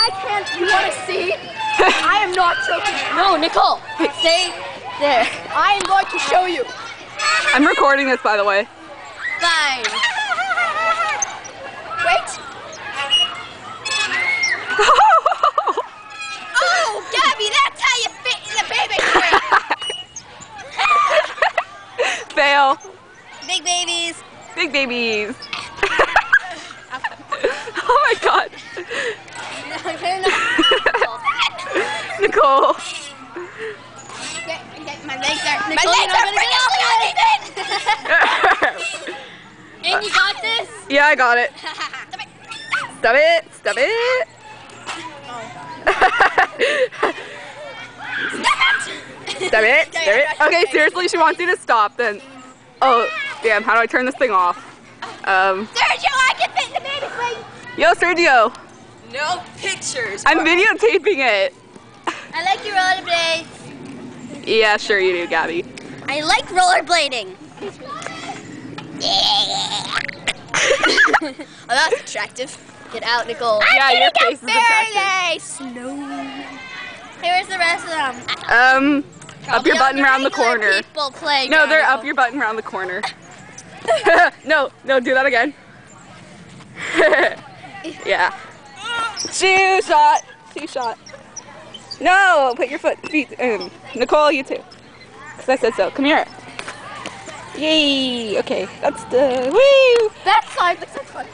I can't. You want to see? I am not choking. No, Nicole. Stay there. I am going to show you. I'm recording this, by the way. Fine. Wait. Oh, Gabby, that's how you fit in the baby crate. Fail. Big babies. Big babies. Oh my god. Nicole. My legs are freaking And you got this? Yeah, I got it. Stop it. Stop it. Stop it. Stop it. Okay, seriously, she wants you to stop then. Oh, damn, how do I turn this thing off? Sergio, I can fit in the baby crate. Yo, Sergio. No pictures. I'm videotaping it. I like your rollerblades. Yeah, sure you do, Gabby. I like rollerblading. Oh, that's attractive. Get out, Nicole. Yeah, your face is attractive. Slow. Hey, where's the rest of them? Up your button around the corner. No, they're up your button around the corner. No, do that again. Yeah. Shoe shot. Shoe shot. No, put your feet in. Nicole, you too. Because I said so. Come here. Yay. Okay, that's the woo. That side looks so fun.